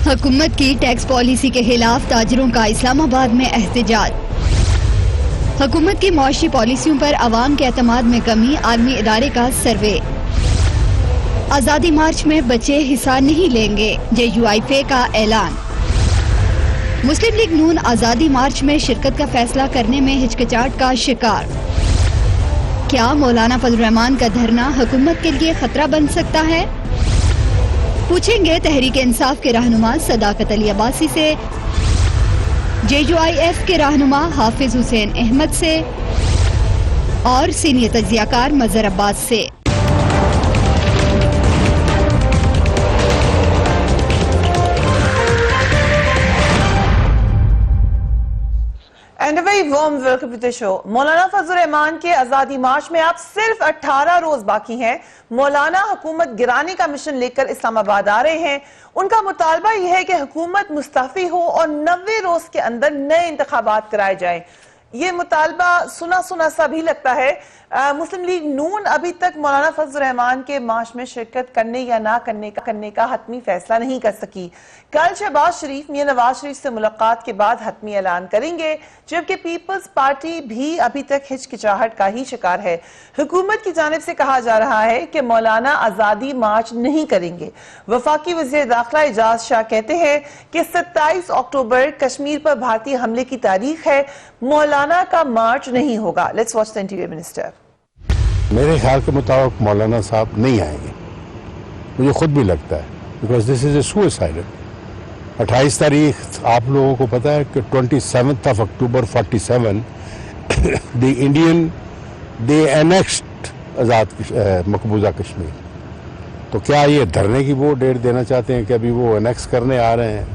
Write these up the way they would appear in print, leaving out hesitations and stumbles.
حکومت کی tax policy کے خلاف تاجروں کا اسلام آباد میں احتجاج۔ حکومت کی معاشی پالیسیوں پر عوام کے اعتماد میں کمی، عالمی ادارے کا سروے۔ آزادی مارچ میں بچے حصہ نہیں لیں گے، JUIF کا اعلان۔ مسلم لیگ نون آزادی مارچ میں شرکت کا فیصلہ کرنے میں ہچکچاہٹ کا شکار۔ کیا مولانا فضل الرحمان کا دھرنا حکومت کے لیے خطرہ بن سکتا ہے؟ پوچھیں گے تحریک انصاف کے رہنما صداقت علی عباسی سے، JUIF کے رہنما حافظ حسین احمد سے اور سینئر تجزیہ کار مظہر عباس سے۔ And a very warm welcome to the show. مولانا فضل الرحمان کے آزادی مارچ میں اب صرف 18 روز باقی ہیں۔ مولانا حکومت گرانے کا مشن لے کر اسلام آباد آ رہے ہیں۔ ان کا مطالبہ یہ ہے کہ حکومت مستعفی ہو اور 90 روز کے اندر نئے انتخابات کرائے جائیں۔ یہ مطالبہ سنا سا بھی لگتا ہے۔ مسلم لیگ نون ابھی تک مولانا فضل الرحمان کے مارچ میں شرکت کرنے یا نہ کرنے کا حتمی فیصلہ نہیں کر سکی۔ کل شہباز شریف میاں نواز شریف سے ملاقات کے بعد حتمی اعلان کریں گے، جبکہ پیپلز پارٹی بھی ابھی تک ہچکچاہٹ کا ہی شکار ہے۔ حکومت کی جانب سے کہا جا رہا ہے کہ مولانا آزادی مارچ نہیں کریں گے۔ وفاقی وزیر داخلہ اعجاز شاہ کہتے ہیں کہ 27 اکتوبر کشمیر پر بھارتی حملے کی تاریخ ہے، مولانا کا مارچ نہیں ہوگا۔ Let's watch the interior minister. میرے خیال کے مطابق مولانا صاحب نہیں آئیں گے، مجھے خود بھی لگتا ہے، because this is a suicide. 28 تاریخ آپ لوگوں کو پتا ہے کہ 27 اکتوبر 47 دی انڈین دے اینیکسڈ آزاد مقبوضہ کشمیر۔ تو کیا یہ دھرنے کی وہ ڈیٹ دینا چاہتے ہیں کہ ابھی وہ اینیکس کرنے آ رہے ہیں؟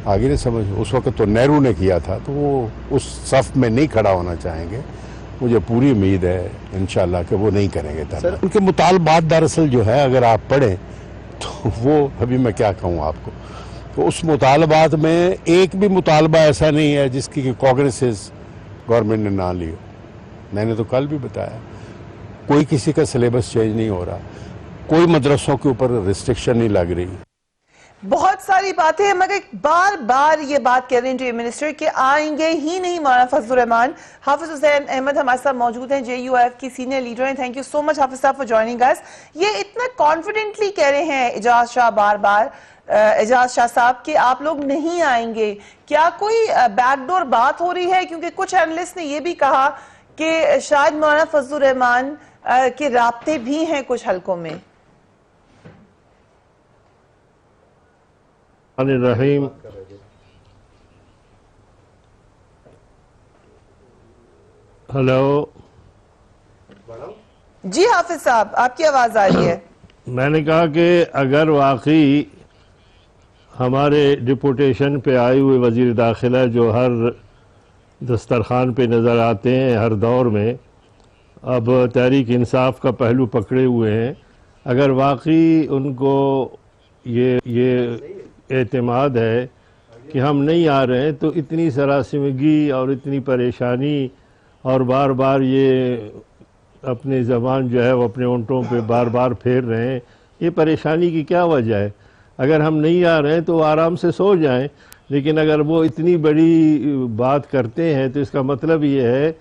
آگے نہیں سمجھ۔ اس وقت تو نہرو نے کیا تھا، تو وہ اس صف میں نہیں کھڑا ہونا چاہیں گے۔ مجھے پوری امید ہے انشاءاللہ کہ وہ نہیں کریں گے دھرنا۔ ان کے مطالبات دراصل جو ہے اگر آپ پڑھیں تو وہ ابھی میں کیا کہوں آپ کو، تو اس مطالبات میں ایک بھی مطالبہ ایسا نہیں ہے جس کی کاگنیسنس گورنمنٹ نے نہ لی ہو۔ میں نے تو کل بھی بتایا، کوئی کسی کا سلیبس چینج نہیں ہو رہا، کوئی مدرسوں کے اوپر ریسٹرکشن نہیں لگ رہی۔ بہت ساری باتیں ہیں، مگر بار بار یہ بات کہہ رہے ہیں منسٹر کہ آئیں گے ہی نہیں مولانا فضل الرحمان۔ حافظ حسین احمد ہمارے ساتھ موجود ہیں، JUIF کی سینئر لیڈر ہیں۔ تھینک یو سو مچ حافظ صاحب فار جوائننگ اس۔ یہ اتنا کانفیڈنٹلی کہہ رہے ہیں اعجاز شاہ بار بار، اعجاز شاہ صاحب کہ آپ لوگ نہیں آئیں گے، کیا کوئی بیک ڈور بات ہو رہی ہے؟ کیونکہ کچھ اینالسٹ نے یہ بھی کہا کہ شاید مولانا فضل الرحمان کے رابطے بھی ہیں کچھ حلقوں میں۔ الرحیم ہلو جی حافظ صاحب آپ کی آواز آ رہی ہے۔ میں نے کہا کہ اگر واقعی ہمارے ڈپوٹیشن پہ آئے ہوئے وزیر داخلہ جو ہر دسترخوان پہ نظر آتے ہیں ہر دور میں، اب تحریک انصاف کا پہلو پکڑے ہوئے ہیں، اگر واقعی ان کو یہ اعتماد ہے کہ ہم نہیں آ رہے ہیں، تو اتنی سراسیمگی اور اتنی پریشانی اور بار بار یہ اپنی زبان جو ہے وہ اپنے اونٹوں پہ بار بار پھیر رہے ہیں، یہ پریشانی کی کیا وجہ ہے؟ اگر ہم نہیں آ رہے ہیں تو آرام سے سو جائیں، لیکن اگر وہ اتنی بڑی بات کرتے ہیں تو اس کا مطلب یہ ہے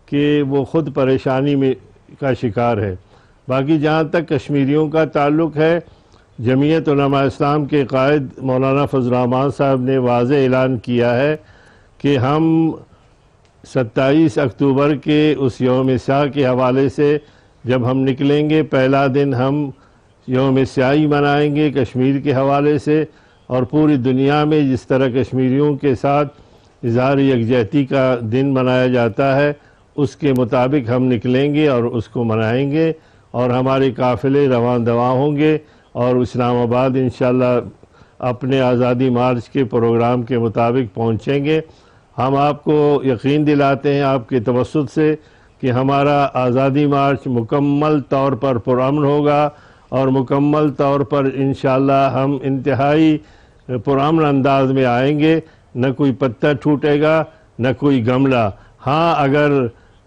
کہ وہ خود پریشانی میں کا شکار ہے۔ باقی جہاں تک کشمیریوں کا تعلق ہے، جمعیت علماء اسلام کے قائد مولانا فضل الرحمان صاحب نے واضح اعلان کیا ہے کہ ہم 27 اکتوبر کے اس یوم سیاہ کے حوالے سے جب ہم نکلیں گے، پہلا دن ہم یوم سیاہی منائیں گے کشمیر کے حوالے سے، اور پوری دنیا میں جس طرح کشمیریوں کے ساتھ اظہار یکجہتی کا دن منایا جاتا ہے، اس کے مطابق ہم نکلیں گے اور اس کو منائیں گے، اور ہمارے قافلے رواں دواں ہوں گے اور اسلام آباد انشاءاللہ اپنے آزادی مارچ کے پروگرام کے مطابق پہنچیں گے۔ ہم آپ کو یقین دلاتے ہیں آپ کے توسط سے کہ ہمارا آزادی مارچ مکمل طور پر پرامن ہوگا، اور مکمل طور پر انشاءاللہ ہم انتہائی پرامن انداز میں آئیں گے، نہ کوئی پتھر ٹوٹے گا نہ کوئی گملہ۔ ہاں اگر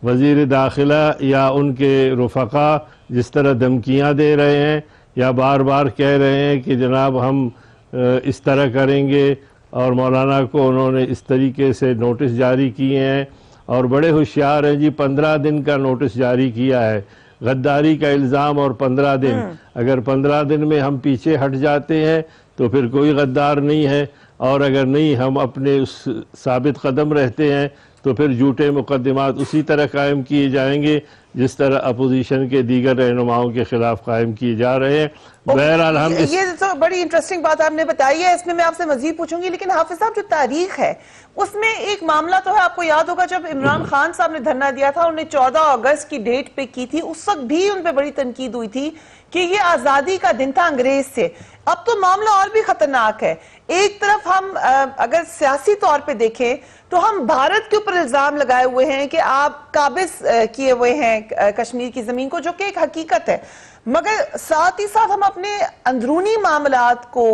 وزیر داخلہ یا ان کے رفقا جس طرح دھمکیاں دے رہے ہیں یا بار بار کہہ رہے ہیں کہ جناب ہم اس طرح کریں گے، اور مولانا کو انہوں نے اس طریقے سے نوٹس جاری کیے ہیں، اور بڑے ہوشیار ہیں جی، 15 دن کا نوٹس جاری کیا ہے، غداری کا الزام، اور 15 دن، اگر 15 دن میں ہم پیچھے ہٹ جاتے ہیں تو پھر کوئی غدار نہیں ہے، اور اگر نہیں ہم اپنے اس ثابت قدم رہتے ہیں تو پھر جھوٹے مقدمات اسی طرح قائم کیے جائیں گے جس طرح اپوزیشن کے دیگر رہنماؤں کے خلاف قائم کیے جا رہے ہیں۔ بہرحال ہم اس یہ تو بڑی انٹرسٹنگ بات آپ نے بتائی ہے، اس میں آپ سے مزید پوچھوں گی، لیکن حافظ صاحب جو تاریخ ہے اس میں ایک معاملہ تو ہے، آپ کو یاد ہوگا جب عمران خان صاحب نے دھرنا دیا تھا، انہوں نے 14 اگست کی ڈیٹ پہ کی تھی، اس وقت بھی ان پہ بڑی تنقید ہوئی تھی کہ یہ آزادی کا دن تھا انگریز سے۔ اب تو معاملہ اور بھی خطرناک ہے، ایک طرف ہم اگر سیاسی طور پہ دیکھیں تو ہم بھارت کے اوپر الزام لگائے ہوئے ہیں کہ آپ قابض کیے ہوئے ہیں کشمیر کی زمین کو، جو کہ ایک حقیقت ہے، مگر ساتھ ہی ساتھ ہم اپنے اندرونی معاملات کو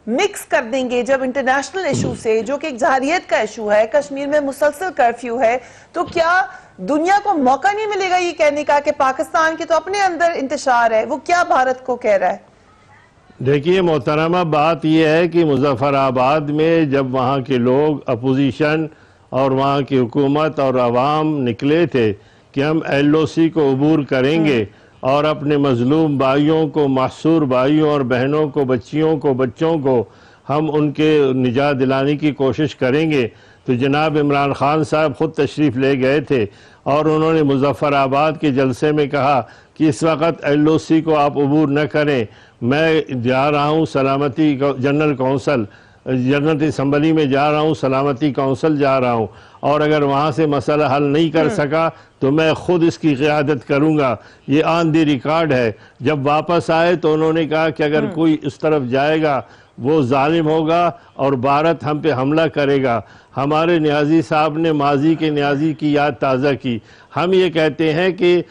مکس کر دیں گے جب انٹرنیشنل ایشو سے، جو کہ ایک جارحیت کا ایشو ہے، کشمیر میں مسلسل کرفیو ہے، تو کیا دنیا کو موقع نہیں ملے گا یہ کہنے کا کہ پاکستان کے تو اپنے اندر انتشار ہے، وہ کیا بھارت کو کہہ رہا ہے؟ دیکھیے محترمہ، بات یہ ہے کہ مظفر آباد میں جب وہاں کے لوگ اپوزیشن اور وہاں کی حکومت اور عوام نکلے تھے کہ ہم ایل او سی کو عبور کریں گے اور اپنے مظلوم بھائیوں کو، محصور بھائیوں اور بہنوں کو، بچیوں کو، بچوں کو ہم ان کے نجات دلانے کی کوشش کریں گے، تو جناب عمران خان صاحب خود تشریف لے گئے تھے اور انہوں نے مظفر آباد کے جلسے میں کہا کہ اس وقت ایل او سی کو آپ عبور نہ کریں، میں جا رہا ہوں سلامتی جنرل کونسل، جنرل اسمبلی میں جا رہا ہوں، سلامتی کونسل جا رہا ہوں، اور اگر وہاں سے مسئلہ حل نہیں کر سکا تو میں خود اس کی قیادت کروں گا، یہ آن دی ریکارڈ ہے۔ جب واپس آئے تو انہوں نے کہا کہ اگر کوئی اس طرف جائے گا وہ ظالم ہوگا اور بھارت ہم پہ حملہ کرے گا۔ ہمارے نیازی صاحب نے ماضی کے نیازی کی یاد تازہ کی۔ ہم یہ کہتے ہیں کہ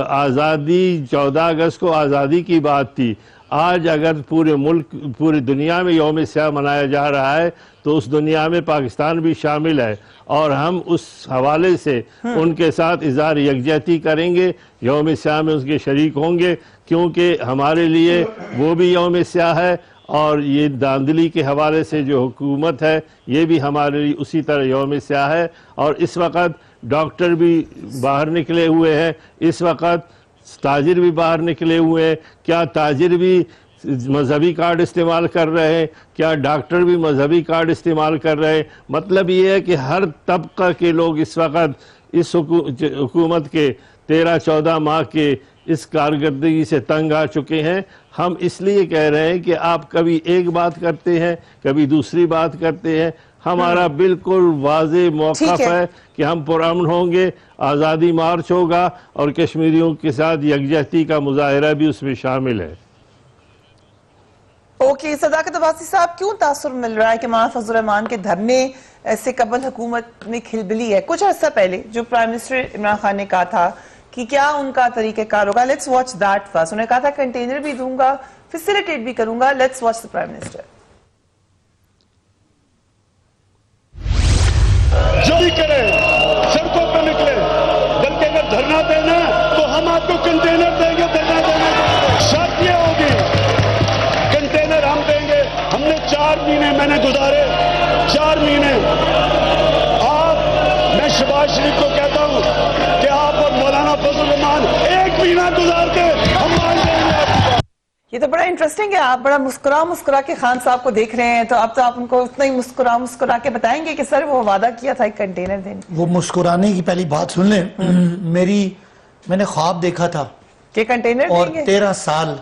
آزادی 14 اگست کو آزادی کی بات تھی، آج اگر پورے ملک، پوری دنیا میں یوم سیاہ منایا جا رہا ہے تو اس دنیا میں پاکستان بھی شامل ہے، اور ہم اس حوالے سے ان کے ساتھ اظہار یکجہتی کریں گے، یوم سیاہ میں اس کے شریک ہوں گے، کیونکہ ہمارے لیے وہ بھی یوم سیاہ ہے، اور یہ داندلی کے حوالے سے جو حکومت ہے یہ بھی ہمارے لیے اسی طرح یوم سیاہ ہے۔ اور اس وقت ڈاکٹر بھی باہر نکلے ہوئے ہیں، اس وقت تاجر بھی باہر نکلے ہوئے ہیں، کیا تاجر بھی مذہبی کارڈ استعمال کر رہے ہیں؟ کیا ڈاکٹر بھی مذہبی کارڈ استعمال کر رہے ہیں؟ مطلب یہ ہے کہ ہر طبقہ کے لوگ اس وقت اس حکومت کے 13-14 ماہ کے اس کارکردگی سے تنگ آ چکے ہیں۔ ہم اس لیے کہہ رہے ہیں کہ آپ کبھی ایک بات کرتے ہیں، کبھی دوسری بات کرتے ہیں، ہمارا بالکل واضح موقف ہے کہ ہم پرامن ہوں گے، آزادی مارچ ہوگا، اور کشمیریوں کے ساتھ یکجہتی کا مظاہرہ بھی اس میں شامل ہے۔ اوکے، صداقت عباسی صاحب، کیوں تاثر مل رہا ہے کہ مولانا فضل الرحمان کے دھرنے سے قبل حکومت میں کھلبلی ہے؟ کچھ عرصہ پہلے جو پرائم منسٹر عمران خان نے کہا تھا کہ کیا ان کا طریقہ کار ہوگا، لیٹس واچ دیٹ فرسٹ، انہوں نے کہا تھا کنٹینر بھی دوں گا، فیسیلیٹیٹ بھی کروں گا، let's watch the prime minister. جو بھی کرے سڑکوں پہ نکلے، بلکہ اگر دھرنا دینا تو ہم آپ کو کنٹینر دیں گے، دھرنا دینے کو شرط یہ ہوگی، کنٹینر ہم دیں گے۔ ہم نے 4 مہینے میں نے گزارے، 4 مہینے آپ، میں شہباز شریف کو کہتا ہوں کہ آپ اور مولانا فضل الرحمان 1 مہینہ گزار کے ہم مان دیں گے آپ کی۔ یہ تو بڑا انٹرسٹنگ ہے، آپ بڑا مسکرا کے خان صاحب کو دیکھ رہے ہیں، تو اب تو آپ ان کو اتنا ہی مسکرا کے بتائیں گے کہ سر وہ وعدہ کیا تھا ایک کنٹینر دینے۔ وہ مسکرانے کی پہلی بات سن لیں، میں نے خواب دیکھا تھا کہ کنٹینر اور دیں گے، 13 سال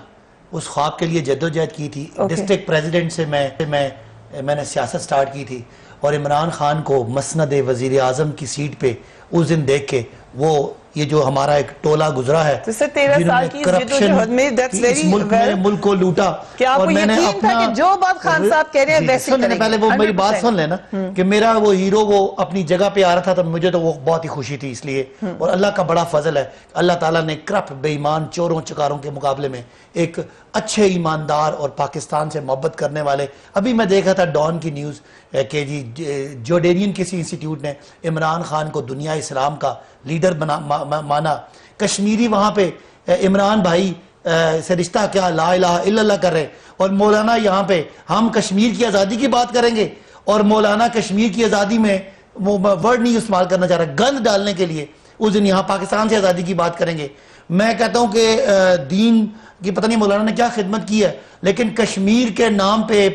اس خواب کے لیے جدوجہد کی تھی۔ ڈسٹرکٹ پریزیڈنٹ سے میں نے سیاست سٹارٹ کی تھی، اور عمران خان کو مسند وزیر اعظم کی سیٹ پہ اس دن دیکھ کے، وہ یہ جو ہمارا ایک ٹولہ گزرا ہے تو سر 13 سال کی جدوجہد میں that's very اس ملک میں ملک کو لوٹا، کیا آپ کو یقین تھا کہ جو بات خان صاحب کہہ رہے ہیں ویسے کریں گے؟ پہلے وہ میری بات سن لینا کہ میرا وہ ہیرو وہ اپنی جگہ پہ آ رہا تھا، تو مجھے تو وہ بہت ہی خوشی تھی اس لیے، اور اللہ کا بڑا فضل ہے، اللہ تعالیٰ نے کرپٹ بے ایمان چوروں چکاروں کے مقابلے میں ایک اچھے ایماندار اور پاکستان سے محبت کرنے والے، ابھی میں دیکھا تھا ڈان کی نیوز کہ جی جورڈینین کسی انسٹیٹیوٹ نے عمران خان کو دنیا اسلام کا لیڈر مانا، کشمیری وہاں پہ عمران بھائی سے رشتہ کیا لا الہ الا اللہ کر رہے اور مولانا یہاں پہ ہم کشمیر کی آزادی کی بات کریں گے اور مولانا کشمیر کی آزادی میں ورڈ نہیں استعمال کرنا چاہ رہا گند ڈالنے کے لیے اس دن یہاں پاکستان سے آزادی کی بات کریں گے. میں کہتا ہوں کہ دین کی پتہ نہیں مولانا نے کیا خدمت کی ہے لیکن کشمیر کے نام پہ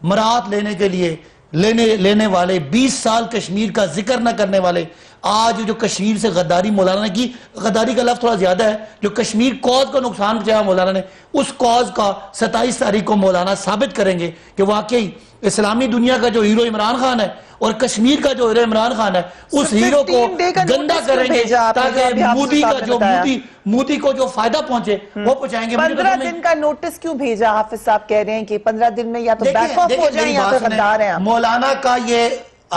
مراد لینے کے لیے لینے والے 20 سال کشمیر کا ذکر نہ کرنے والے آج جو کشمیر سے غداری مولانا نے کی, غداری کا لفظ تھوڑا زیادہ ہے, جو کشمیر کاز کو نقصان پہنچایا مولانا نے, اس کاز کا 27 تاریخ کو مولانا ثابت کریں گے کہ واقعی اسلامی دنیا کا جو ہیرو عمران خان ہے اور کشمیر کا جو ہیرو عمران خان ہے اس ہیرو کو گندا کریں گے تاکہ مودی کو جو فائدہ پہنچے وہ پہنچائیں گے. 15 دن کا نوٹس کیوں بھیجا؟ حافظ صاحب کہہ رہے ہیں کہ 15 دن میں یا تو بیک آف ہو جائیں یا تو غدار ہیں. مولانا کا یہ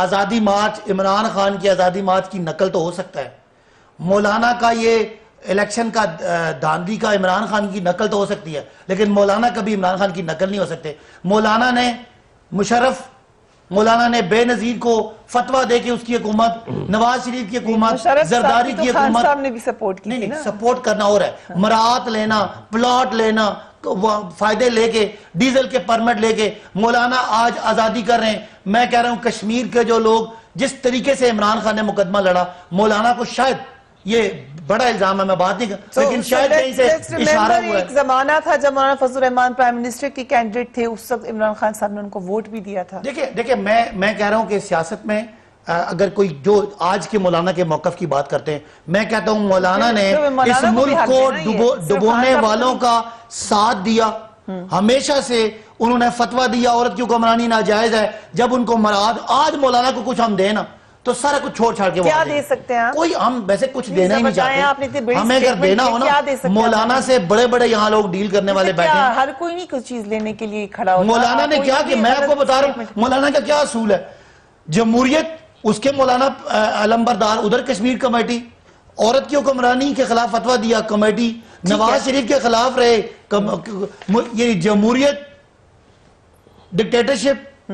آزادی مارچ عمران خان کی آزادی مارچ کی نقل تو ہو سکتا ہے, مولانا کا یہ الیکشن کا دھاندلی کا عمران خان کی نقل تو ہو سکتی ہے, لیکن مولانا کبھی عمران خان کی نقل نہیں ہو سکتے. مولانا نے مشرف مولانا نے بے نظیر کو فتویٰ دے کے اس کی حکومت, نواز شریف کی حکومت, زرداری کی حکومت, صاحب نے بھی سپورٹ کی. نہیں سپورٹ کرنا اور ہے, مراعات لینا, پلاٹ لینا, فائدے لے کے, ڈیزل کے پرمٹ لے کے مولانا آج آزادی کر رہے ہیں. میں کہہ رہا ہوں کشمیر کے جو لوگ جس طریقے سے عمران خان نے مقدمہ لڑا, مولانا کو شاید یہ بڑا الزام ہے, میں بات نہیں کر لیکن شاید کہیں سے اشارہ ہوا ہے. ایک زمانہ تھا جب مولانا فضل الرحمان پرائم منسٹر کی کینڈیڈیٹ تھے, اس وقت عمران خان صاحب نے ان کو ووٹ بھی دیا تھا. دیکھیں میں کہہ رہا ہوں کہ سیاست میں اگر کوئی جو آج کے مولانا کے موقف کی بات کرتے ہیں, میں کہتا ہوں مولانا نے اس ملک کو ڈبونے والوں کا ساتھ دیا, ہمیشہ سے انہوں نے فتویٰ دیا عورت کی حکمرانی ناجائز ہے. جب ان کو مراد آج مولانا کو کچھ ہم دیں نا تو سارا کچھ چھوڑ چھاڑ کے کیا دے سکتے ہیں؟ کوئی ہم ویسے کچھ دینا ہی نہیں چاہتے. ہمیں اگر دینا ہو نا مولانا سے بڑے یہاں لوگ ڈیل کرنے والے بیٹھے ہیں. ہر کوئی نہیں کچھ چیز لینے کے لیے کھڑا ہوتا. مولانا نے کیا کہ میں آپ کو بتا رہا ہوں مولانا کا کیا اصول ہے. جمہوریت اس کے مولانا علمبردار ادھر کشمیر کمیٹی, عورت کی حکمرانی کے خلاف فتویٰ دیا کمیٹی, نواز شریف کے خلاف رہے, یہ جمہوریت, dictatorship,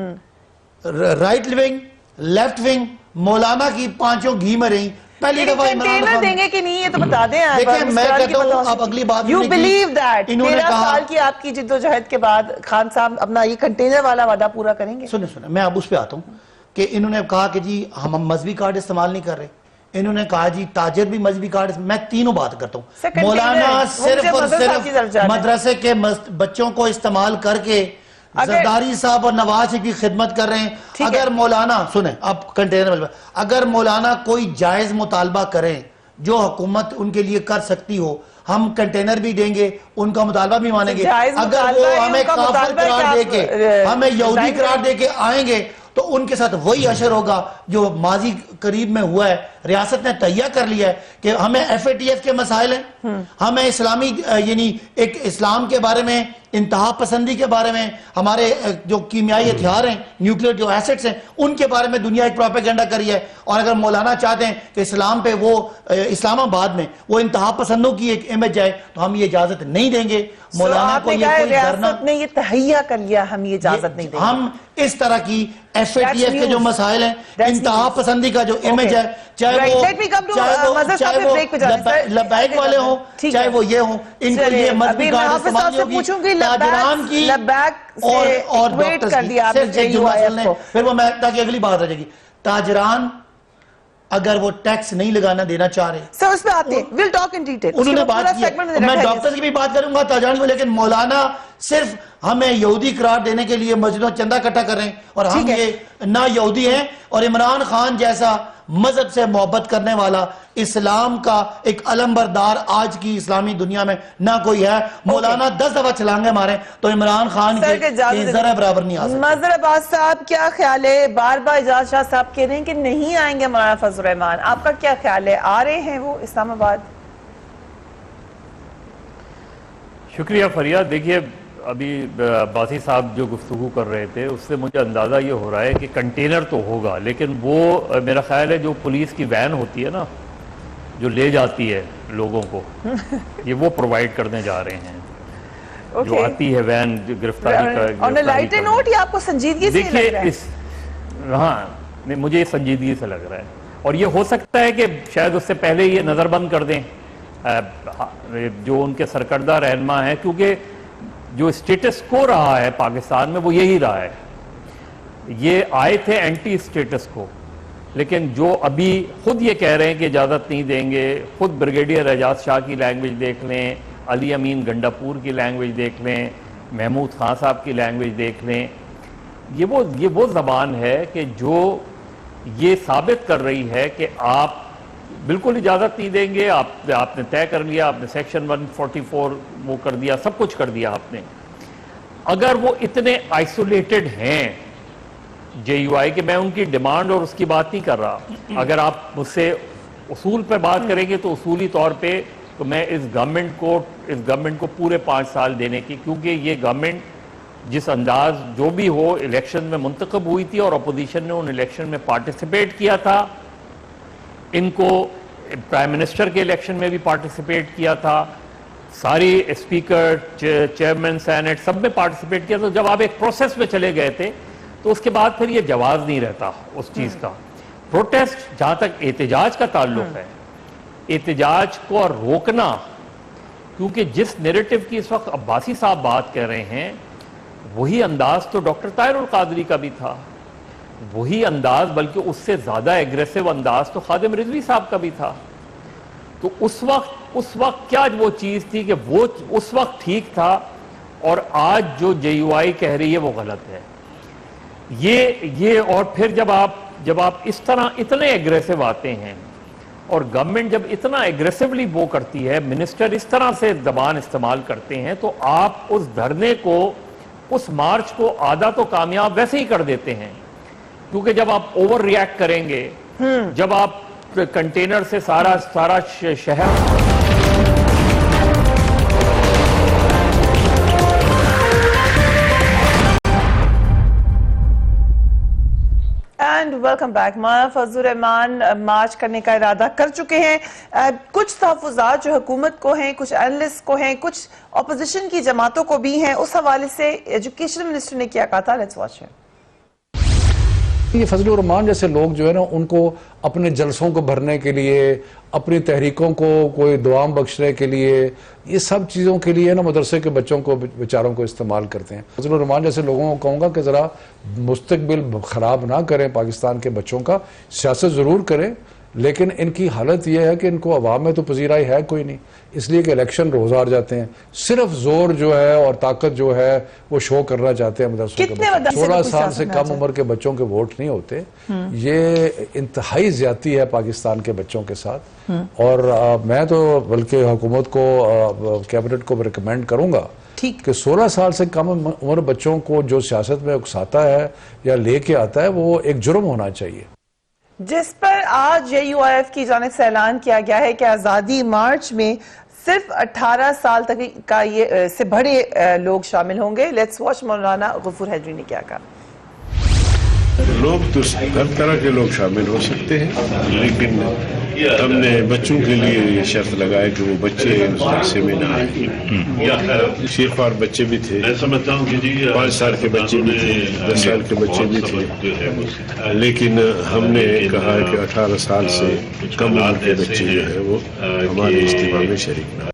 right wing, left wing, مولانا کی پانچوں گھی میں رہی. پہلی دفعہ عمران خان دیں گے کہ نہیں یہ تو بتا دیں. دیکھیں میں کہتا ہوں آپ اگلی بات یو بلیو دیٹ انہوں نے 13 کہا سال کی آپ کی جدوجہد کے بعد خان صاحب اپنا یہ کنٹینر والا وعدہ پورا کریں گے. سنیں میں اب اس پہ آتا ہوں کہ انہوں نے کہا کہ جی ہم مذہبی کارڈ استعمال نہیں کر رہے. انہوں نے کہا جی تاجر بھی مذہبی کارڈ, میں تینوں بات کرتا ہوں. مولانا صرف اور صرف مدرسے کے بچوں کو استعمال کر کے زرداری صاحب اور نواز شریف کی خدمت کر رہے ہیں. اگر مولانا سنیں اب کنٹینر, اگر مولانا کوئی جائز مطالبہ کریں جو حکومت ان کے لیے کر سکتی ہو, ہم کنٹینر بھی دیں گے, ان کا مطالبہ بھی مانیں گے. اگر وہ ہمیں کافر قرار دے کے, ہمیں یہودی قرار دے کے آئیں گے تو ان کے ساتھ وہی اشر ہوگا جو ماضی قریب میں ہوا ہے. ریاست نے تہیہ کر لیا ہے کہ ہمیں FATF کے مسائل ہیں, ہمیں اسلامی یعنی ایک اسلام کے بارے میں, انتہا پسندی کے بارے میں, ہمارے جو کیمیائی ہتھیار ہیں, نیوکلیئر جو ایسٹس ہیں, ان کے بارے میں دنیا ایک پروپیگنڈا کری ہے. اور اگر مولانا چاہتے ہیں کہ اسلام پہ وہ اسلام آباد میں وہ انتہا پسندوں کی ایک امیج جائے تو ہم یہ اجازت نہیں دیں گے. مولانا کو یہ کوئی ریاست نے یہ تہیہ کر لیا, ہم یہ اجازت نہیں دیں گے. ہم اس طرح کی FATF کے جو مسائل ہیں, انتہا پسندی کا جو امیج ہے, چاہے وہ لبیک والے ہوں چاہے وہ یہ ہوں, ان کو یہ مذہبی کارڈ استعمال نہیں ہوگی. تاجران کی اور ڈاکٹرز کی صرف ایک جو مسئلہ ہے, پھر وہ میں تاکہ اگلی بات رہ جائے گی. تاجران اگر وہ ٹیکس نہیں لگانا دینا چاہ رہے سر اس پہ آتے ہیں, we'll talk in detail. انہوں نے بات کی, میں ڈاکٹرز کی بھی بات کروں گا, تاجران کی, لیکن مولانا صرف ہمیں یہودی قرار دینے کے لیے مسجدوں چندہ اکٹھا کر رہے ہیں اور ہم یہ نہ یہودی ہیں. اور عمران خان جیسا مذہب سے محبت کرنے والا, اسلام کا ایک علمبردار آج کی اسلامی دنیا میں نہ کوئی ہے. مولانا 10 دفعہ چھلانگے مارے تو عمران خان کے ذرہ برابر نہیں آ سکتے. مظہر عباس صاحب کیا خیال ہے؟ بار بار اعجاز شاہ صاحب کہہ رہے ہیں کہ نہیں آئیں گے مولانا فضل الرحمان, آپ کا کیا خیال ہے؟ آ رہے ہیں وہ اسلام آباد؟ شکریہ فریاد. دیکھیے ابھی باسی صاحب جو گفتگو کر رہے تھے اس سے مجھے اندازہ یہ ہو رہا ہے کہ کنٹینر تو ہوگا, لیکن وہ میرا خیال ہے جو پولیس کی وین ہوتی ہے نا جو لے جاتی ہے لوگوں کو, یہ وہ پرووائڈ کرنے جا رہے ہیں. جو آتی ہے وین گرفتاری کا, اور لائٹ نوٹ, یہ آپ کو سنجیدگی سے لگ رہا ہے؟ ہاں مجھے سنجیدگی سے لگ رہا ہے. اور یہ ہو سکتا ہے کہ شاید اس سے پہلے یہ نظر بند کر دیں جو ان کے سرکردہ رہنما ہیں، کیونکہ جو اسٹیٹس کو رہا ہے پاکستان میں وہ یہی رہا ہے. یہ آئے تھے اینٹی اسٹیٹس کو، لیکن جو ابھی خود یہ کہہ رہے ہیں کہ اجازت نہیں دیں گے، خود بریگیڈیئر اعجاز شاہ کی لینگویج دیکھ لیں، علی امین گنڈاپور کی لینگویج دیکھ لیں، محمود خان صاحب کی لینگویج دیکھ لیں، یہ وہ زبان ہے کہ جو یہ ثابت کر رہی ہے کہ آپ بالکل اجازت نہیں دیں گے. آپ نے طے کر لیا، آپ نے سیکشن 144 وہ کر دیا، سب کچھ کر دیا آپ نے. اگر وہ اتنے آئسولیٹڈ ہیں جے یو آئی کہ میں ان کی ڈیمانڈ اور اس کی بات نہیں کر رہا، اگر آپ مجھ سے اصول پہ بات کریں گے تو اصولی طور پہ تو میں اس گورنمنٹ کو پورے 5 سال دینے کی، کیونکہ یہ گورنمنٹ جس انداز جو بھی ہو الیکشن میں منتخب ہوئی تھی اور اپوزیشن نے ان الیکشن میں پارٹیسپیٹ کیا تھا، ان کو پرائم منسٹر کے الیکشن میں بھی پارٹیسپیٹ کیا تھا، ساری اسپیکر چیئرمین سینٹ سب میں پارٹیسپیٹ کیا تھا. جب آپ ایک پروسیس میں چلے گئے تھے تو اس کے بعد پھر یہ جواز نہیں رہتا اس چیز کا. پروٹیسٹ جہاں تک احتجاج کا تعلق ہے، احتجاج کو روکنا، کیونکہ جس نیریٹو کی اس وقت عباسی صاحب بات کر رہے ہیں وہی انداز تو ڈاکٹر طاہر القادری کا بھی تھا، وہی انداز بلکہ اس سے زیادہ ایگریسو انداز تو خادم رضوی صاحب کا بھی تھا. تو اس وقت کیا وہ چیز تھی کہ وہ اس وقت ٹھیک تھا اور آج جو جے یو آئی کہہ رہی ہے وہ غلط ہے. یہ اور پھر جب آپ اس طرح اتنے ایگریسو آتے ہیں اور گورنمنٹ جب اتنا ایگریسولی وہ کرتی ہے، منسٹر اس طرح سے زبان استعمال کرتے ہیں، تو آپ اس دھرنے کو، اس مارچ کو آدھا تو کامیاب ویسے ہی کر دیتے ہیں. کیونکہ جب آپ اوور ری ایکٹ کریں گے، جب آپ کنٹینر سے سارا شہر اینڈ ویلکم بیک. مولانا فضل الرحمان مارچ کرنے کا ارادہ کر چکے ہیں. کچھ تحفظات جو حکومت کو ہیں، کچھ اینالسٹ کو ہیں، کچھ اپوزیشن کی جماعتوں کو بھی ہیں، اس حوالے سے ایجوکیشن منسٹر نے کیا کہا تھا. Let's watch it. یہ فضل الرحمان جیسے لوگ جو ہے نا، ان کو اپنے جلسوں کو بھرنے کے لیے، اپنی تحریکوں کو کوئی دوام بخشنے کے لیے، یہ سب چیزوں کے لیے نا مدرسے کے بچوں کو، بیچاروں کو استعمال کرتے ہیں. فضل الرحمان جیسے لوگوں کو کہوں گا کہ ذرا مستقبل خراب نہ کریں پاکستان کے بچوں کا. سیاست ضرور کریں، لیکن ان کی حالت یہ ہے کہ ان کو عوام میں تو پذیرائی ہے کوئی نہیں، اس لیے کہ الیکشن روزگار جاتے ہیں، صرف زور جو ہے اور طاقت جو ہے وہ شو کرنا چاہتے ہیں مدرسوں کے بچوں. 16 سال سے کم عمر کے بچوں کے ووٹ نہیں ہوتے. یہ انتہائی زیادتی ہے پاکستان کے بچوں کے ساتھ. اور میں تو بلکہ حکومت کو، کیبنٹ کو ریکمینڈ کروں گا کہ 16 سال سے کم عمر بچوں کو جو سیاست میں اکساتا ہے یا لے کے آتا ہے وہ ایک جرم ہونا چاہیے. جس پر آج جے یو آئی ایف کی جانب سے اعلان کیا گیا ہے کہ آزادی مارچ میں صرف 18 سال تک کا یہ سے بڑے لوگ شامل ہوں گے. لیٹس واچ مولانا غفور حیدری نے کیا کہا. لوگ تو ہر طرح کے لوگ شامل ہو سکتے ہیں، لیکن ہم نے بچوں کے لیے یہ شرط لگایا کہ وہ بچے اس حصے میں نہ آئیں. صرف اور بچے بھی تھے، 5 سال کے بچے بھی تھے، 10 سال کے بچے بھی تھے، لیکن ہم نے کہا کہ 18 سال سے کم عمر کے بچے جو ہیں وہ ہمارے اجتماع میں شریک نہ.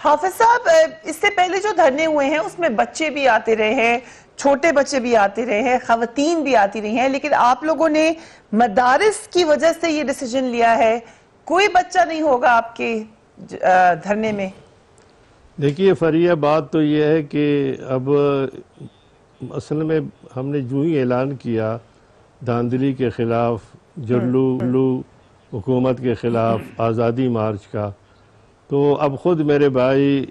حافظ صاحب، اس سے پہلے جو دھرنے ہوئے ہیں اس میں بچے بھی آتے رہے ہیں، چھوٹے بچے بھی آتے رہے ہیں، خواتین بھی آتی رہی ہیں، لیکن آپ لوگوں نے مدارس کی وجہ سے یہ ڈیسیجن لیا ہے، کوئی بچہ نہیں ہوگا آپ کے دھرنے میں. دیکھیے فریہ، بات تو یہ ہے کہ اب اصل میں ہم نے جو ہی اعلان کیا دھاندلی کے خلاف، جلو حکومت کے خلاف، آزادی مارچ کا، تو اب خود میرے بھائی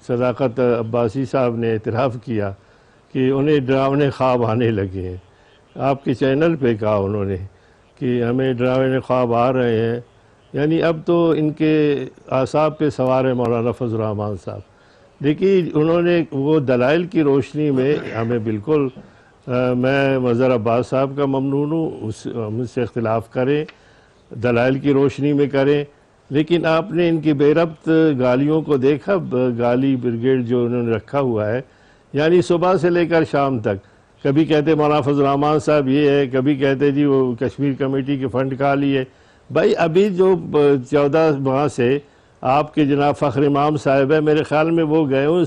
صداقت عباسی صاحب نے اعتراف کیا کہ انہیں ڈراونے خواب آنے لگے ہیں. آپ کے چینل پہ کہا انہوں نے کہ ہمیں ڈراونے خواب آ رہے ہیں. یعنی اب تو ان کے اعصاب پہ سوار ہے مولانا فضل الرحمان صاحب. دیکھیے انہوں نے وہ دلائل کی روشنی میں ہمیں بالکل، میں مظہر عباس صاحب کا ممنون ہوں، مجھ سے اختلاف کریں، دلائل کی روشنی میں کریں، لیکن آپ نے ان کی بے ربط گالیوں کو دیکھا. گالی بریگیڈ جو انہوں نے رکھا ہوا ہے، یعنی صبح سے لے کر شام تک کبھی کہتے مولانا فضل الرحمان صاحب یہ ہے، کبھی کہتے جی وہ کشمیر کمیٹی کے فنڈ کھا لیے. بھائی ابھی جو 14 ماہ سے آپ کے جناب فخر امام صاحب ہے، میرے خیال میں وہ گئے ہوں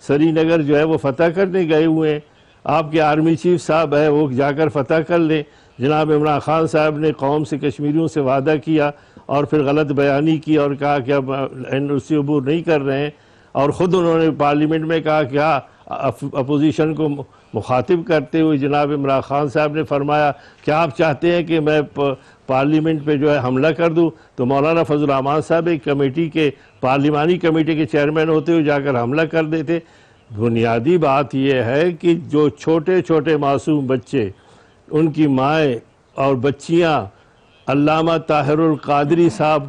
سری نگر جو ہے وہ فتح کرنے گئے ہوئے ہیں. آپ کے آرمی چیف صاحب ہے وہ جا کر فتح کر لیں. جناب عمران خان صاحب نے قوم سے کشمیریوں سے وعدہ کیا اور پھر غلط بیانی کی اور کہا کہ اب NOC عبور نہیں کر رہے ہیں، اور خود انہوں نے پارلیمنٹ میں کہا کہ اپوزیشن کو مخاطب کرتے ہوئے جناب عمران خان صاحب نے فرمایا کہ آپ چاہتے ہیں کہ میں پارلیمنٹ پہ جو ہے حملہ کر دوں، تو مولانا فضل الرحمان صاحب ایک کمیٹی کے پارلیمانی کمیٹی کے چیئرمین ہوتے ہوئے جا کر حملہ کر دیتے. بنیادی بات یہ ہے کہ جو چھوٹے چھوٹے معصوم بچے، ان کی مائیں اور بچیاں علامہ طاہر القادری صاحب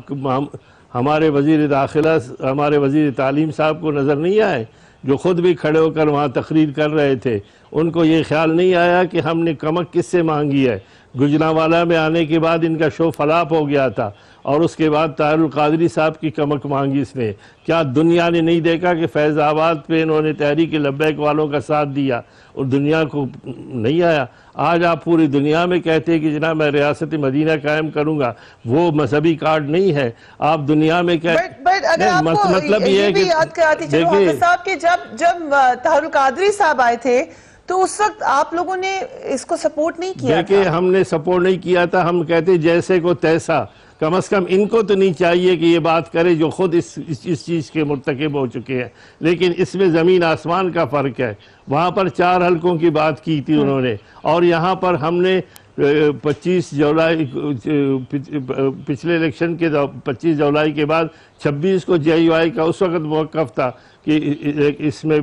ہمارے وزیر داخلہ ہمارے وزیر تعلیم صاحب کو نظر نہیں آئے، جو خود بھی کھڑے ہو کر وہاں تقریر کر رہے تھے. ان کو یہ خیال نہیں آیا کہ ہم نے کمک کس سے مانگی ہے. گجرانوالہ میں آنے کے بعد ان کا شو فلاپ ہو گیا تھا اور اس کے بعد طاہر القادری صاحب کی کمک مانگی اس نے. کیا دنیا نے نہیں دیکھا کہ فیض آباد پہ انہوں نے تحریک لبیک والوں کا ساتھ دیا اور دنیا کو نہیں آیا؟ آج آپ پوری دنیا میں کہتے ہیں کہ جناب میں ریاست مدینہ قائم کروں گا، وہ مذہبی کارڈ نہیں ہے. آپ دنیا میں بٹ اگر آپ کو یہ بھی یاد کراتی چلو حافظ صاحب کہ جب طاہر القادری صاحب آئے تھے تو اس وقت آپ لوگوں نے اس کو سپورٹ نہیں کیا تھا. دیکھیں ہم نے سپورٹ نہیں کیا تھا، ہم کہتے جیسے کو تیسا. کم از کم ان کو تو نہیں چاہیے کہ یہ بات کرے جو خود اس چیز کے مرتکب ہو چکے ہیں. لیکن اس میں زمین آسمان کا فرق ہے. وہاں پر 4 حلقوں کی بات کی تھی انہوں نے، اور یہاں پر ہم نے 25 جولائی پچھلے الیکشن کے 25 جولائی کے بعد 26 کو JUI کا اس وقت موقف تھا کہ اس میں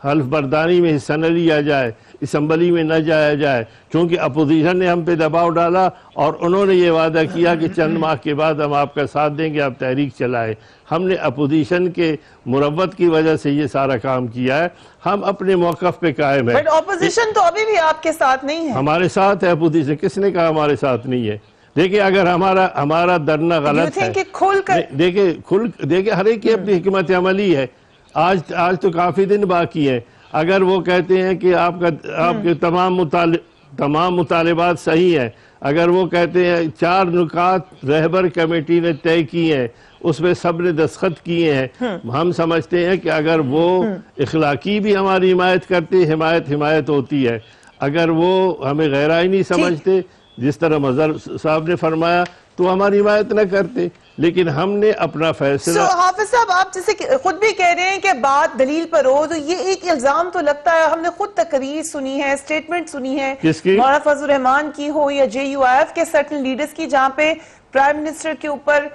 حلف برداری میں حصہ نہ لیا جائے، اسمبلی میں نہ جایا جائے، کیونکہ اپوزیشن نے ہم پہ دباؤ ڈالا اور انہوں نے یہ وعدہ کیا کہ چند ماہ کے بعد ہم آپ کا ساتھ دیں گے، آپ تحریک چلائیں. ہم نے اپوزیشن کے مروت کی وجہ سے یہ سارا کام کیا ہے. ہم اپنے موقف پہ قائم ہیں. بٹ اپوزیشن تو ابھی بھی آپ کے ساتھ نہیں ہے. ہمارے ساتھ ہے اپوزیشن. کس نے کہا ہمارے ساتھ نہیں ہے؟ دیکھیں اگر ہمارا درنا غلط ہے، دیکھیں ہر ایک کی اپنی حکمت عملی ہے. آج تو کافی دن باقی ہیں. اگر وہ کہتے ہیں کہ آپ کے تمام مطالبات صحیح ہیں، اگر وہ کہتے ہیں 4 نکات رہبر کمیٹی نے طے کی ہیں، اس میں سب نے دستخط کیے ہیں، ہم سمجھتے ہیں کہ اگر وہ اخلاقی بھی ہماری حمایت کرتے، حمایت ہوتی ہے. اگر وہ ہمیں غیرائی نہیں سمجھتے جس طرح مظہر صاحب نے فرمایا تو ہماری حمایت نہ کرتے. لیکن ہم نے اپنا فیصلہ حافظ صاحب آپ جیسے خود بھی کہہ رہے ہیں کہ بات دلیل پر ہو، تو یہ ایک الزام تو لگتا ہے. ہم نے خود تقریر سنی ہے، سٹیٹمنٹ سنی ہے مولانا فضل الرحمان کی ہو یا JUIF کے سرٹن لیڈرز کی، جہاں پہ پرائم منسٹر کے اوپر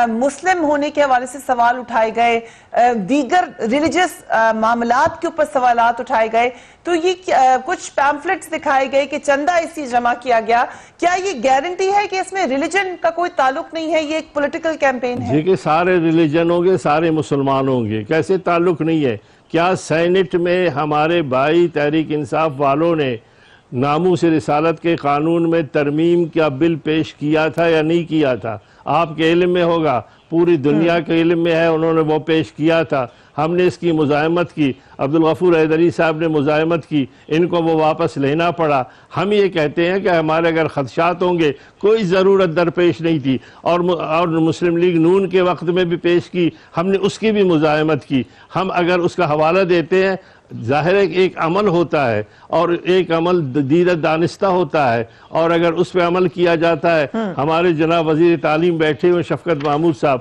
مسلم ہونے کے حوالے سے سوال اٹھائے گئے، دیگر ریلیجس معاملات کے اوپر سوالات اٹھائے گئے. تو یہ کچھ پیمفلٹس دکھائے گئے کہ چندہ اسی جمع کیا گیا. کیا یہ گارنٹی ہے کہ اس میں ریلیجن کا کوئی تعلق نہیں ہے، یہ ایک پولیٹیکل کیمپین ہے؟ کہ سارے ریلیجن ہوں گے، سارے مسلمان ہوں گے، کیسے تعلق نہیں ہے؟ کیا سینٹ میں ہمارے بھائی تحریک انصاف والوں نے ناموس رسالت کے قانون میں ترمیم کا بل پیش کیا تھا یا نہیں کیا تھا؟ آپ کے علم میں ہوگا، پوری دنیا کے علم میں ہے، انہوں نے وہ پیش کیا تھا. ہم نے اس کی مزاحمت کی، عبدالغفور حیدری صاحب نے مزاحمت کی، ان کو وہ واپس لینا پڑا. ہم یہ کہتے ہیں کہ ہمارے اگر خدشات ہوں گے، کوئی ضرورت درپیش نہیں تھی. اور مسلم لیگ نون کے وقت میں بھی پیش کی، ہم نے اس کی بھی مزاحمت کی. ہم اگر اس کا حوالہ دیتے ہیں، ظاہر ہے کہ ایک عمل ہوتا ہے اور ایک عمل دیدہ دانستہ ہوتا ہے، اور اگر اس پہ عمل کیا جاتا ہے. ہمارے جناب وزیر تعلیم بیٹھے ہوئے شفقت محمود صاحب،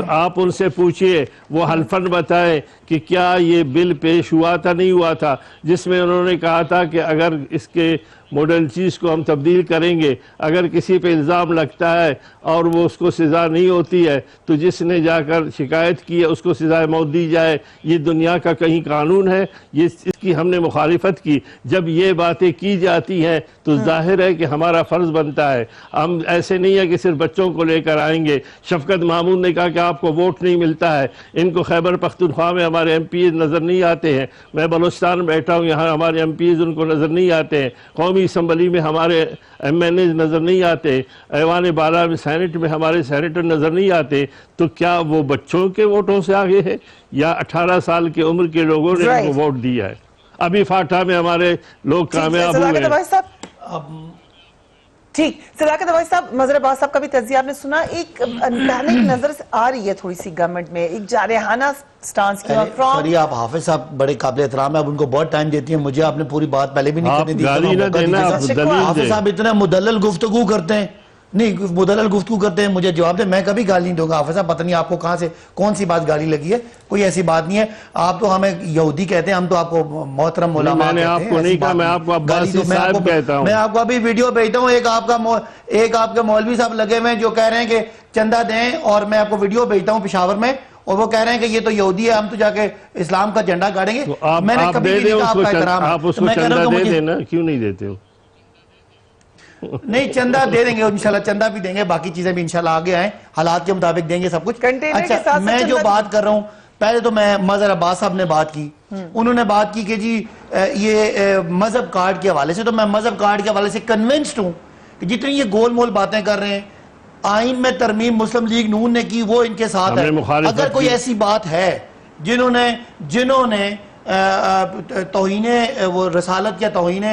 آپ ان سے پوچھئے، وہ حلفاً بتائیں کہ کیا یہ بل پیش ہوا تھا نہیں ہوا تھا، جس میں انہوں نے کہا تھا کہ اگر اس کے ماڈل چیز کو ہم تبدیل کریں گے، اگر کسی پہ الزام لگتا ہے اور وہ اس کو سزا نہیں ہوتی ہے تو جس نے جا کر شکایت کی ہے اس کو سزائے موت دی جائے. یہ دنیا کا کہیں قانون ہے؟ اس کی ہم نے مخالفت کی. جب یہ باتیں کی جاتی ہیں تو ظاہر ہے کہ ہمارا فرض بنتا ہے. ہم ایسے نہیں ہے کہ صرف بچوں کو لے کر آئیں گے. شفقت محمود نے کہا کہ آپ کو ووٹ نہیں ملتا ہے، ان کو خیبر پختونخوا میں ہمارے MPs نظر نہیں آتے ہیں. میں بلوچستان بیٹھا ہوں، یہاں ہمارے MPs ان کو نظر نہیں آتے ہیں. قومی اسمبلی میں ہمارے MNAs نظر نہیں آتے، ایوان بالا میں سینٹ میں ہمارے سینیٹر نظر نہیں آتے. تو کیا وہ بچوں کے ووٹوں سے آگے ہے یا 18 سال کی عمر کے لوگوں نے ان کو ووٹ دیا ہے؟ ابھی فاٹا میں ہمارے لوگ کامیاب ہوئے ہیں. ٹھیک صداقت عباسی صاحب، مظہر عباس صاحب کا بھی تجزیہ آپ نے سنا، ایک پینک نظر آ رہی ہے تھوڑی سی گورنمنٹ میں، ایک جارحانہ سٹانس کی. سوری آپ حافظ صاحب بڑے قابل احترام ہیں، اب ان کو بہت ٹائم دیتی ہیں، مجھے آپ نے پوری بات پہلے بھی نہیں کرنے دی. گالی نہ دینا، حافظ صاحب اتنا مدلل گفتگو کرتے ہیں، نہیں مدلل گفتگو کرتے ہیں، مجھے جواب دیں. میں کبھی گالی نہیں دوں گا حافظ صاحب، پتہ نہیں آپ کو کہاں سے کون سی بات گالی لگی ہے، کوئی ایسی بات نہیں ہے. آپ تو ہمیں یہودی کہتے ہیں، ہم تو آپ کو محترم علماء کہتے ہیں. میں نے آپ کو نہیں کہا، میں آپ کو عباسی صاحب کہتا ہوں. میں آپ کو ابھی ویڈیو بھیجتا ہوں، ایک آپ کے مولوی صاحب لگے ہوئے ہیں جو کہہ رہے ہیں کہ چندہ دیں، اور میں آپ کو ویڈیو بھیجتا ہوں پشاور میں، اور وہ کہہ رہے ہیں کہ یہ تو یہودی ہے، ہم تو جا کے اسلام کا جھنڈا گاڑیں گے. میں نے کبھی بھی نہیں کہا، آپ کا احترام ہے. آپ اس کو چندہ دے دینا، کیوں نہیں دیتے ہو؟ نہیں چندہ دے دیں گے انشاءاللہ، چندہ بھی دیں گے، باقی چیزیں بھی انشاءاللہ آگے آئیں، حالات کے مطابق دیں گے سب کچھ. اچھا میں جو بات کر رہا ہوں، پہلے تو میں مظہر عباس صاحب نے بات کی، انہوں نے بات کی کہ جی یہ مذہب کارڈ کے حوالے سے، تو میں مذہب کارڈ کے حوالے سے کنونسڈ ہوں کہ جتنی یہ گول مول باتیں کر رہے ہیں، آئین میں ترمیم مسلم لیگ نون نے کی، وہ ان کے ساتھ ہے. اگر کوئی ایسی بات ہے جنہوں نے توہین وہ رسالت یا توہین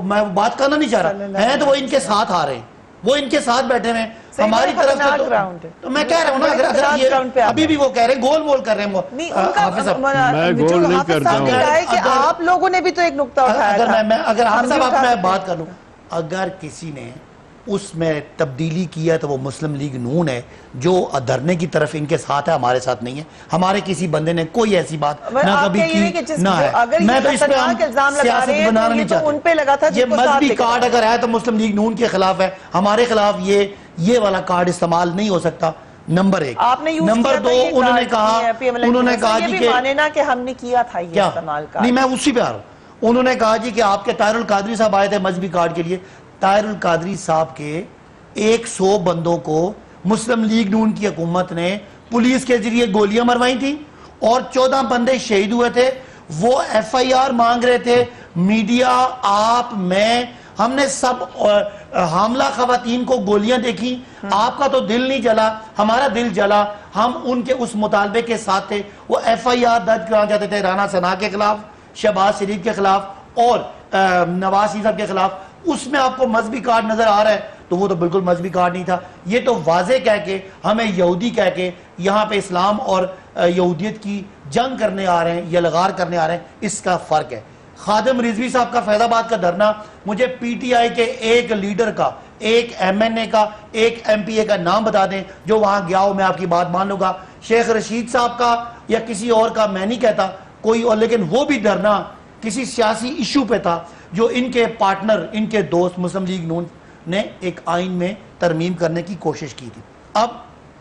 میں بات کرنا نہیں چاہ رہا ہے، تو وہ ان کے ساتھ آ رہے ہیں، وہ ان کے ساتھ بیٹھے ہوئے ہیں ہماری طرف سے. تو میں کہہ رہا ہوں نا، اگر یہ ابھی بھی وہ کہہ رہے ہیں گول مول کر رہے ہیں حافظ صاحب. میں گول نہیں کرتا ہوں. آپ لوگوں نے بھی تو ایک نقطہ اٹھایا تھا. اگر حافظ صاحب میں بات کر لوں، اگر کسی نے اس میں تبدیلی کیا تو وہ مسلم لیگ نون ہے، جو دھرنے کی طرف ان کے ساتھ ہے، ہمارے ساتھ نہیں ہے. ہمارے کسی بندے نے کوئی ایسی بات نہ کبھی کی نہ ہے. میں تو اس پہ ہم سیاست بنانا نہیں چاہتے. یہ مذہبی کارڈ اگر ہے تو مسلم لیگ نون کے خلاف ہے، ہمارے خلاف یہ والا کارڈ استعمال نہیں ہو سکتا. نمبر ایک. نمبر دو، انہوں نے کہا جی کہ ماننا کہ ہم نے کیا تھا یہ استعمال کارڈ. نہیں میں اسی پہ آ رہا ہوں. انہوں نے کہا جی کہ آپ کے طاہر القادری صاحب آئے تھے مذہبی کارڈ کے لیے. طاہر القادری صاحب کے 100 بندوں کو مسلم لیگ نون کی حکومت نے پولیس کے ذریعے گولیاں مروائی تھی، اور 14 بندے شہید ہوئے تھے. وہ ایف آئی آر مانگ رہے تھے. میڈیا، آپ، میں، ہم نے سب حاملہ خواتین کو گولیاں دیکھی. آپ کا تو دل نہیں جلا، ہمارا دل جلا. ہم ان کے اس مطالبے کے ساتھ تھے. وہ ایف آئی آر درج کرانا چاہتے تھے رانا ثنا کے خلاف، شہباز شریف کے خلاف اور نواز شریف صاحب کے خلاف. اس میں آپ کو مذہبی کارڈ نظر آ رہا ہے، تو وہ تو بالکل مذہبی کارڈ نہیں تھا. یہ تو واضح کہہ کے ہمیں یہودی کہہ کے یہاں پہ اسلام اور یہودیت کی جنگ کرنے آ رہے ہیں یا لغار کرنے آ رہے ہیں. اس کا فرق ہے. خادم رضوی صاحب کا فیض آباد کا دھرنا، مجھے پی ٹی آئی کے ایک لیڈر کا، ایک ایم این اے کا، ایک ایم پی اے کا نام بتا دیں جو وہاں گیا ہو، میں آپ کی بات مان لوں گا. شیخ رشید صاحب کا یا کسی اور کا میں نہیں کہتا کوئی اور، لیکن وہ بھی دھرنا کسی سیاسی ایشو پہ تھا جو ان کے پارٹنر، ان کے دوست مسلم لیگ نون نے ایک آئین میں ترمیم کرنے کی کوشش کی تھی. اب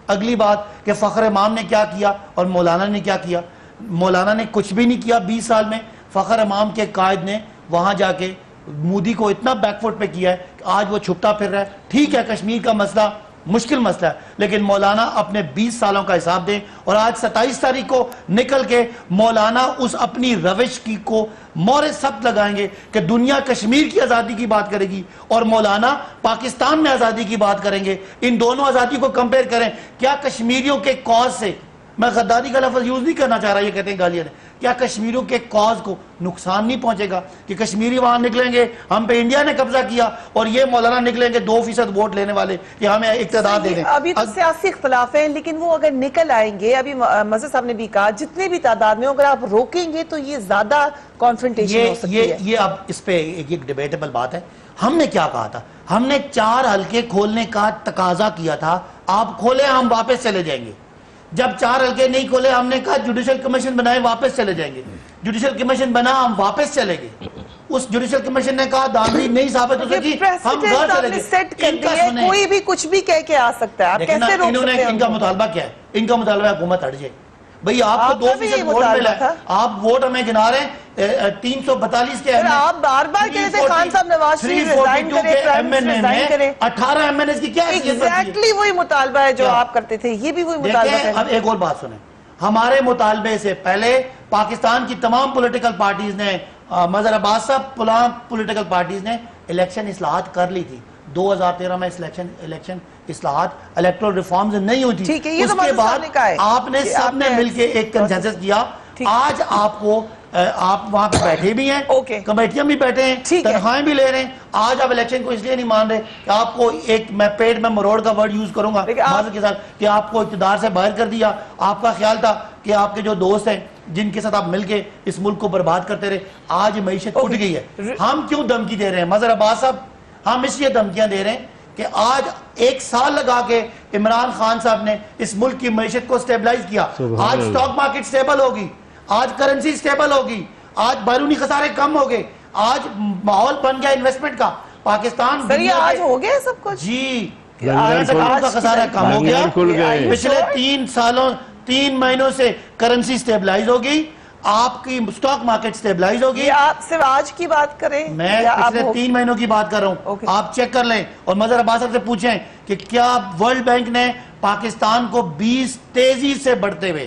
اگلی بات کہ فخر امام نے کیا کیا اور مولانا نے کیا کیا. مولانا نے کچھ بھی نہیں کیا 20 سال میں. فخر امام کے قائد نے وہاں جا کے مودی کو اتنا بیک فٹ پہ کیا ہے کہ آج وہ چھپتا پھر رہا ہے. ٹھیک ہے کشمیر کا مسئلہ مشکل مسئلہ ہے، لیکن مولانا اپنے 20 سالوں کا حساب دیں. اور آج 27 تاریخ کو نکل کے مولانا اس اپنی روش کی کو مہر سخت لگائیں گے کہ دنیا کشمیر کی آزادی کی بات کرے گی اور مولانا پاکستان میں آزادی کی بات کریں گے. ان دونوں آزادی کو کمپیئر کریں. کیا کشمیریوں کے کاز سے، میں غداری کا لفظ یوز نہیں کرنا چاہ رہا، یہ کہتے ہیں گالیاں نے، کیا کشمیریوں کے کاز کو نقصان نہیں پہنچے گا کہ کشمیری وہاں نکلیں گے ہم پہ انڈیا نے قبضہ کیا، اور یہ مولانا نکلیں گے 2% ووٹ لینے والے کہ ہمیں اقتدار دے دیں. ابھی تو سیاسی اختلاف ہیں، لیکن وہ اگر نکل آئیں گے، ابھی مظہر صاحب نے بھی کہا جتنے بھی تعداد میں اگر آپ روکیں گے تو یہ زیادہ کانفرنٹیشن ہو سکتی ہے. یہ اب اس پہ ایک ڈیبیٹیبل بات ہے. ہم نے کیا کہا تھا؟ ہم نے 4 حلقے کھولنے کا تقاضا کیا تھا. آپ کھولے ہم واپس چلے جائیں گے. جب 4 حلقے نہیں کھولے ہم نے کہا جوڈیشل کمیشن بنائے واپس چلے جائیں گے. جوڈیشل کمیشن بنا ہم واپس چلے گئے. اس جوڈیشل کمیشن نے کہا دانوی نہیں ثابت ہو سکی ہم گھر چلے گئے. کوئی بھی کچھ بھی کہہ کے آ سکتا ہے. آپ کیسے روک سکتے ہیں؟ ان کا مطالبہ کیا ہے؟ ان کا مطالبہ حکومت ہٹ جائے. بھئی آپ کو 2% ووٹ ملا ہے، آپ ووٹ ہمیں گنا رہے ہیں 342 کے. آپ بار بار کہہ رہے تھے خان صاحب نواز شریف ریزائن کرے، پرائم منسٹر ریزائن کرے. 18 ایم این ایس کی کیا حیثیت بنتی ہے؟ ایگزیکٹلی وہی مطالبہ ہے جو آپ کرتے تھے، یہ بھی وہی مطالبہ ہے. اب ایک اور بات سنیں. ہمارے مطالبے سے پہلے پاکستان کی تمام پولیٹیکل پارٹیز نے، مظہر عباس صاحب، تمام پولیٹیکل پارٹیز نے الیکشن اصلاحات کر لی تھی. 2013 میں الیکشن اصلاحات الیکٹرل ریفارمز نہیں ہوئی تھی. اس کے بعد آپ نے سب نے مل کے ایک کنسنسس کیا. آج آپ کو آپ وہاں پہ بیٹھے بھی ہیں, اوکے. کمیٹیاں بھی بیٹھے ہیں, ٹھیک ہے. تنخواہیں بھی لے رہے ہیں. آج آپ الیکشن کو اس لیے نہیں مان رہے کہ آپ کو ایک, میں پیٹ میں مروڑ کا ورڈ یوز کروں گا معذرت کے ساتھ, کہ آپ کو اقتدار سے باہر کر دیا. آپ کا خیال تھا کہ آپ کے جو دوست ہیں جن کے ساتھ آپ مل کے اس ملک کو برباد کرتے رہے, آج معیشت اٹھ گئی ہے. ہم کیوں دھمکی دے رہے ہیں مظہر عباس صاحب؟ ہم اس لیے دھمکیاں دے رہے ہیں کہ آج 1 سال لگا کے عمران خان صاحب نے اس ملک کی معیشت کو سٹیبلائز کیا. آج سٹاک مارکیٹ سٹیبل ہوگی, آج کرنسی سٹیبل ہوگی, آج بیرونی خسارے کم ہو گئے, آج ماحول بن گیا انویسٹمنٹ کا. پاکستان سر یہ آج ہو گیا سب کچھ؟ جی, کا خسارہ کم ہو گیا. پچھلے 3 سالوں 3 مہینوں سے کرنسی سٹیبلائز ہوگی, آپ کی سٹاک مارکیٹ سٹیبلائز ہوگی. آپ صرف آج کی بات کریں, میں پچھلے 3 مہینوں کی بات کر رہا ہوں, آپ چیک کر لیں. اور مظہر عباس صاحب سے پوچھیں کہ کیا ورلڈ بینک نے پاکستان کو 20 تیزی سے بڑھتے ہوئے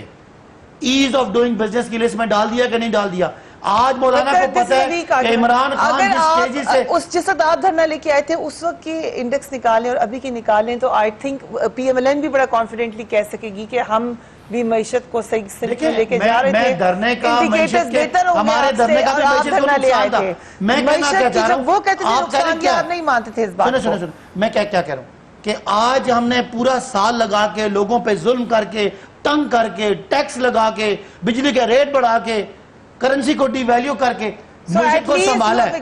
ایز آف ڈوئنگ بزنس کی لسٹ میں ڈال دیا کہ نہیں ڈال دیا؟ آج مولانا کو پتہ ہے کہ عمران خان جس تیزی سے جس وقت آپ دھرنا لے کے آئے تھے اس وقت کی انڈیکس نکالیں اور ابھی کی نکالیں تو I think P M L N بھی بڑا کانفیڈنٹلی کہہ سکے گی کہ ہم بھی معیشت کو صحیح سے لے کے جا رہے تھے. میں دھرنے کا معیشت کے ہمارے دھرنے کا بھی معیشت کو نقصان تھا. میں کہنا کیا چاہ رہا ہوں, وہ کہتے تھے نقصان کیا, آپ نہیں مانتے تھے اس بات کو. سنو میں کیا کہہ رہا ہوں کہ آج ہم نے پورا سال لگا کے لوگوں پہ ظلم کر کے, تنگ کر کے, ٹیکس لگا کے, بجلی کے ریٹ بڑھا کے, کرنسی کو ڈی ویلیو کر کے معیشت کو سنبھالا ہے,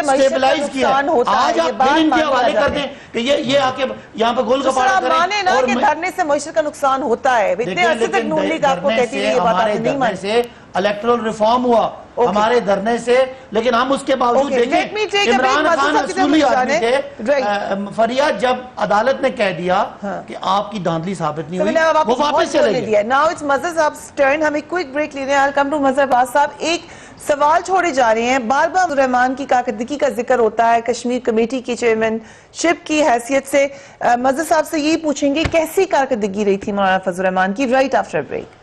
سٹیبلائز کیا. آج آپ پھر ان کے حوالے کر دیں کہ یہ آ کے یہاں پہ گول گپاڑا کریں. مانے نا کہ دھرنے سے معیشت کا نقصان ہوتا ہے. اتنے عرصے تک نون لیگ آپ کو کہتی ہے یہ بات آپ نہیں مانی. سے الیکٹرل ریفارم ہوا ہمارے دھرنے سے, لیکن ہم اس کے باوجود دیکھیں عمران خان اصولی آدمی تھے. فریاد جب عدالت نے کہہ دیا کہ آپ کی دھاندلی ثابت نہیں ہوئی, وہ واپس چلے گئے. ناؤ اٹس مظہر صاحب ٹرن. ہم ایک کوئک بریک لے رہے ہیں. I'll come to مظہر عباس صاحب. ایک سوال چھوڑے جا رہے ہیں, بار بار فضل الرحمان کی کارکردگی کا ذکر ہوتا ہے کشمیر کمیٹی کی چیئرمین شپ کی حیثیت سے. مظہر صاحب سے یہی پوچھیں گے کیسی کارکردگی رہی تھی مولانا فضل الرحمان کی, right after break.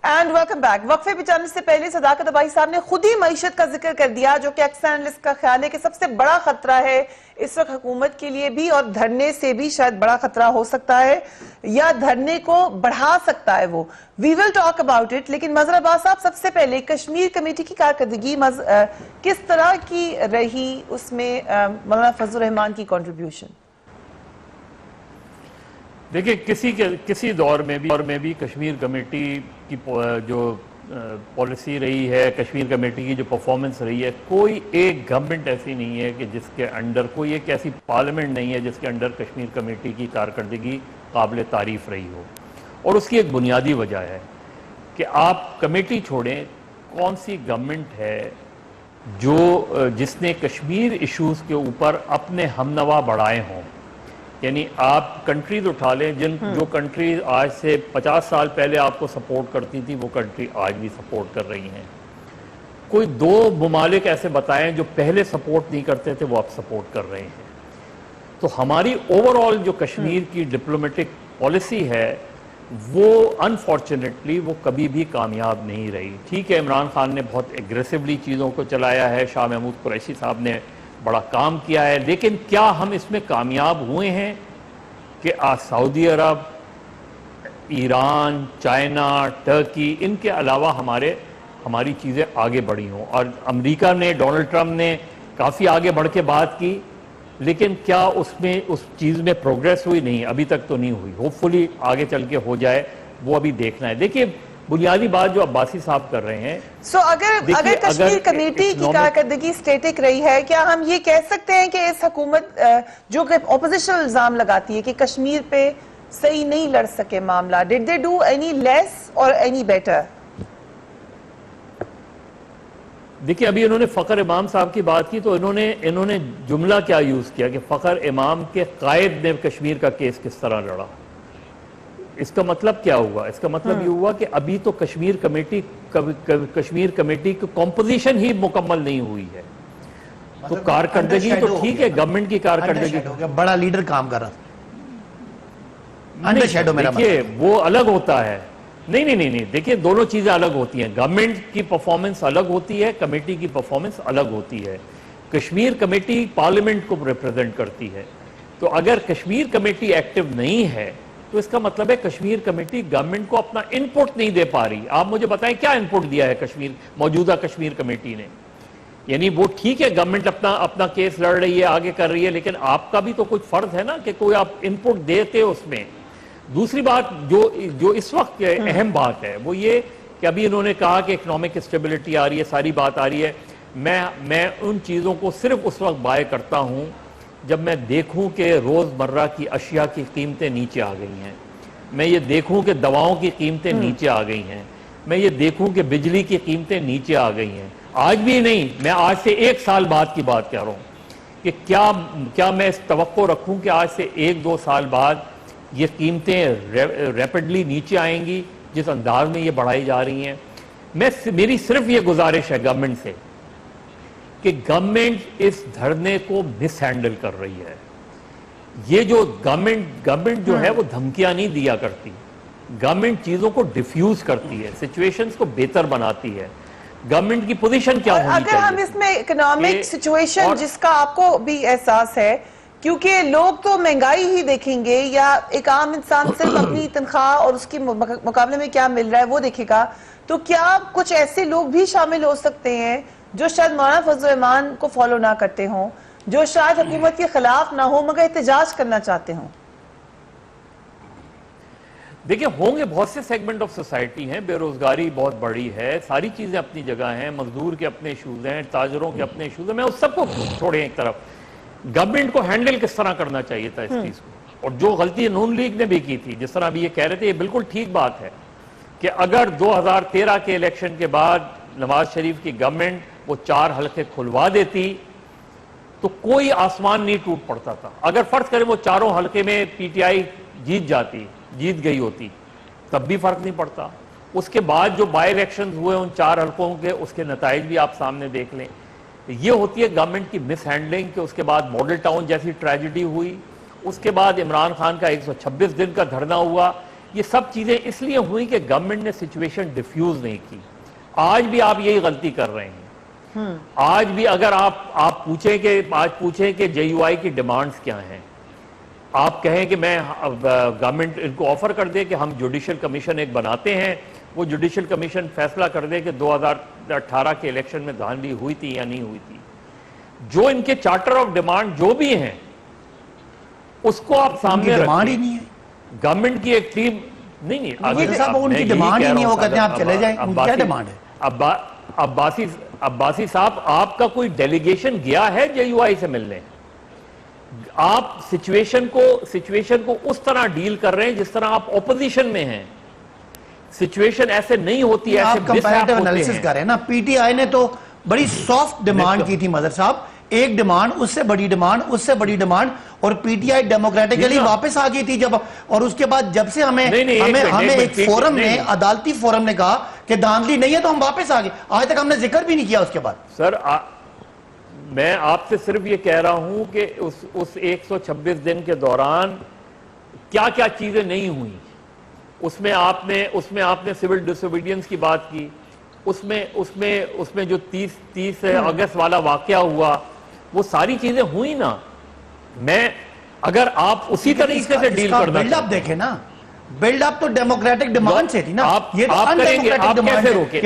And welcome back. وقفے پہ جانے سے پہلے صداقت اباہی صاحب نے خود ہی معیشت کا ذکر کر دیا, جو کہ اکثر انالسٹ کا خیال ہے کہ سب سے بڑا خطرہ ہے اس وقت حکومت کے لیے بھی, اور دھرنے سے بھی شاید بڑا خطرہ ہو سکتا ہے یا دھرنے کو بڑھا سکتا ہے وہ. وی ول ٹاک اباؤٹ اٹ. لیکن مظہر عباس صاحب سب سے پہلے کشمیر کمیٹی کی کارکردگی کس طرح کی رہی, اس میں مولانا فضل الرحمان کی کنٹریبیوشن؟ دیکھیں کسی دور میں بھی کشمیر کمیٹی کی جو پالیسی رہی ہے, کشمیر کمیٹی کی جو پرفارمنس رہی ہے, کوئی ایک گورنمنٹ ایسی نہیں ہے کہ جس کے انڈر, کوئی ایک ایسی پارلیمنٹ نہیں ہے جس کے انڈر کشمیر کمیٹی کی کارکردگی قابل تعریف رہی ہو. اور اس کی ایک بنیادی وجہ ہے کہ آپ کمیٹی چھوڑیں, کون سی گورنمنٹ ہے جس نے کشمیر ایشوز کے اوپر اپنے ہمنوا بڑھائے ہوں. یعنی آپ کنٹریز اٹھا لیں, جو کنٹریز آج سے 50 سال پہلے آپ کو سپورٹ کرتی تھی وہ کنٹری آج بھی سپورٹ کر رہی ہیں. کوئی 2 ممالک ایسے بتائیں جو پہلے سپورٹ نہیں کرتے تھے وہ اب سپورٹ کر رہے ہیں. تو ہماری اوورآل جو کشمیر کی ڈپلومیٹک پالیسی ہے وہ انفارچونیٹلی وہ کبھی بھی کامیاب نہیں رہی. ٹھیک ہے, عمران خان نے بہت ایگریسولی چیزوں کو چلایا ہے, شاہ محمود قریشی صاحب نے بڑا کام کیا ہے, لیکن کیا ہم اس میں کامیاب ہوئے ہیں کہ سعودی عرب, ایران, چائنا, ٹرکی, ان کے علاوہ ہماری چیزیں آگے بڑھی ہوں؟ اور امریکہ نے, ڈونلڈ ٹرمپ نے کافی آگے بڑھ کے بات کی, لیکن کیا اس چیز میں پروگریس ہوئی؟ نہیں, ابھی تک تو نہیں ہوئی. ہوپ فلی آگے چل کے ہو جائے, وہ ابھی دیکھنا ہے. دیکھیے بنیادی بات جو عباسی صاحب کر رہے ہیں, اگر کشمیر کمیٹی کی کارکردگی سٹیٹک رہی ہے, کیا ہم یہ کہہ سکتے ہیں کہ اس حکومت جو کہ اپوزیشن الزام لگاتی ہے کہ کشمیر پہ صحیح نہیں لڑ سکے معاملہ, did they do any less or any better؟ دیکھیں ابھی انہوں نے فخر امام صاحب کی بات کی تو انہوں نے جملہ کیا یوز کیا کہ فخر امام کے قائد نے کشمیر کا کیس کس طرح لڑا. اس کا مطلب کیا ہوا؟ اس کا مطلب یہ ہوا کہ ابھی تو کشمیر کمیٹی کی کمپوزیشن ہی مکمل نہیں ہوئی ہے. تو کارکردگی تو ٹھیک ہے, گورنمنٹ کی کارکردگی بڑا لیڈر کام کر رہا تھا, دیکھیے وہ الگ ہوتا ہے. نہیں دیکھیں دونوں چیزیں الگ ہوتی ہیں. گورنمنٹ کی پرفارمنس الگ ہوتی ہے, کمیٹی کی پرفارمنس الگ ہوتی ہے. کشمیر کمیٹی پارلیمنٹ کو ریپرزینٹ کرتی ہے, تو اگر کشمیر کمیٹی ایکٹیو نہیں ہے تو اس کا مطلب ہے کشمیر کمیٹی گورنمنٹ کو اپنا انپٹ نہیں دے پا رہی. آپ مجھے بتائیں کیا انپٹ دیا ہے موجودہ کشمیر کمیٹی نے؟ یعنی وہ ٹھیک ہے گورنمنٹ اپنا کیس لڑ رہی ہے, آگے کر رہی ہے, لیکن آپ کا بھی تو کچھ فرض ہے نا کہ کوئی آپ انپٹ دیتے اس میں. دوسری بات جو اس وقت اہم بات ہے وہ یہ کہ ابھی انہوں نے کہا کہ اکنامک اسٹیبلٹی آ رہی ہے, ساری بات آ رہی ہے. میں ان چیزوں کو صرف اس وقت بائے کرتا ہوں جب میں دیکھوں کہ روز مرہ کی اشیاء کی قیمتیں نیچے آ گئی ہیں, میں یہ دیکھوں کہ دواؤں کی قیمتیں نیچے آ گئی ہیں, میں یہ دیکھوں کہ بجلی کی قیمتیں نیچے آ گئی ہیں. آج بھی نہیں, میں آج سے 1 سال بعد کی بات کہہ رہا ہوں کہ کیا میں اس توقع رکھوں کہ آج سے 1-2 سال بعد یہ قیمتیں ریپڈلی نیچے آئیں گی جس انداز میں یہ بڑھائی جا رہی ہیں. میری صرف یہ گزارش ہے گورنمنٹ سے کہ گورنمنٹ اس دھرنے کو مس ہینڈل کر رہی ہے. یہ جو گورنمنٹ جو ہے وہ دھمکیاں نہیں دیا کرتی, گورنمنٹ چیزوں کو ڈیفیوز کرتی ہے, سچویشنز کو بہتر بناتی ہے. گورنمنٹ کی پوزیشن کیا ہونی چاہیے؟ اگر ہم اس میں اکنامک سچویشن جس کا آپ کو بھی احساس ہے, کیونکہ لوگ تو مہنگائی ہی دیکھیں گے یا ایک عام انسان صرف اپنی تنخواہ اور اس کی مقابلے میں کیا مل رہا ہے وہ دیکھے گا, تو کیا کچھ ایسے لوگ بھی شامل ہو سکتے ہیں جو شاید مولانا فضل الرحمان کو فالو نہ کرتے ہوں, جو شاید حکومت کے خلاف نہ ہو مگر احتجاج کرنا چاہتے ہوں؟ دیکھیں ہوں گے, بہت سے سیگمنٹ آف سوسائٹی ہیں, بے روزگاری بہت بڑی ہے, ساری چیزیں اپنی جگہ ہیں, مزدور کے اپنے ایشوز ہیں, تاجروں کے اپنے ایشوز ہیں. میں اس سب کو چھوڑیں ایک طرف, گورنمنٹ کو ہینڈل کس طرح کرنا چاہیے تھا اس چیز کو. اور جو غلطی نون لیگ نے بھی کی تھی, جس طرح ابھی یہ کہہ رہے تھے, یہ بالکل ٹھیک بات ہے کہ اگر 2013 کے الیکشن کے بعد نواز شریف کی گورنمنٹ وہ 4 حلقے کھلوا دیتی تو کوئی آسمان نہیں ٹوٹ پڑتا تھا. اگر فرض کریں وہ 4 حلقے میں پی ٹی آئی جیت گئی ہوتی تب بھی فرق نہیں پڑتا. اس کے بعد جو بائی الیکشنز ہوئے ان 4 حلقوں کے, اس کے نتائج بھی آپ سامنے دیکھ لیں. یہ ہوتی ہے گورنمنٹ کی مس ہینڈلنگ کہ اس کے بعد ماڈل ٹاؤن جیسی ٹریجڈی ہوئی, اس کے بعد عمران خان کا 126 دن کا دھرنا ہوا. یہ سب چیزیں اس لیے ہوئی کہ گورنمنٹ نے سچویشن ڈیفیوز نہیں کی. آج بھی آپ یہی غلطی کر رہے ہیں. آج بھی اگر آپ پوچھیں کہ جے یو آئی کی ڈیمانڈز کیا ہیں, آپ کہیں کہ میں گورنمنٹ ان کو آفر کر دے کہ ہم جوڈیشل کمیشن ایک بناتے ہیں, وہ جوڈیشل کمیشن فیصلہ کر دے کہ 2018 کے الیکشن میں دھاندلی ہوئی تھی یا نہیں ہوئی تھی. جو ان کے چارٹر آف ڈیمانڈ جو بھی ہیں اس کو آپ سامنے ڈیمانڈ ہی نہیں ہے. گورنمنٹ کی ایک ٹیم نہیں ان کی ڈیمانڈ ہی نہیں ہے, وہ کہتے ہیں آپ چلے جائیں. کیا ڈیمانڈ ہے؟ عباسی صاحب, آپ کا کوئی ڈیلیگیشن گیا ہے جے یو آئی سے ملنے؟ آپ سچویشن کو اس طرح ڈیل کر رہے ہیں جس طرح آپ اپوزیشن میں ہیں. سچویشن ایسے نہیں ہوتی, ایسے آپ کمپیریٹیو انالیسس کر رہے ہیں نا. پی ٹی آئی نے تو بڑی سافٹ ڈیمانڈ کی تھی مظہر صاحب, ایک ڈیمانڈ, اس سے بڑی ڈیمانڈ, اس سے بڑی ڈیمانڈ, اور پی ٹی آئی ڈیموکریٹکلی واپس آ گئی تھی جب. اور اس کے بعد جب سے ہمیں ایک فورم نے, عدالتی فورم نے کہا کہ دھاندلی نہیں ہے تو ہم واپس آ گئے. آج تک ہم نے ذکر بھی نہیں کیا اس کے بعد. سر میں آپ سے صرف یہ کہہ رہا ہوں کہ اس 126 دن کے دوران کیا کیا چیزیں نہیں ہوئیں. اس میں آپ نے سول ڈس اوبیڈینس کی بات کی, اس میں جو 30 اگست والا واقعہ ہوا, وہ ساری چیزیں ہوئی نا. میں اگر آپ اسی طریقے سے ڈیل کرنا بلڈ اپ دیکھیں نا, بلڈ اپ تو ڈیموکریٹک ڈیمانڈ سے تھی نا. آپ کیسے روکے؟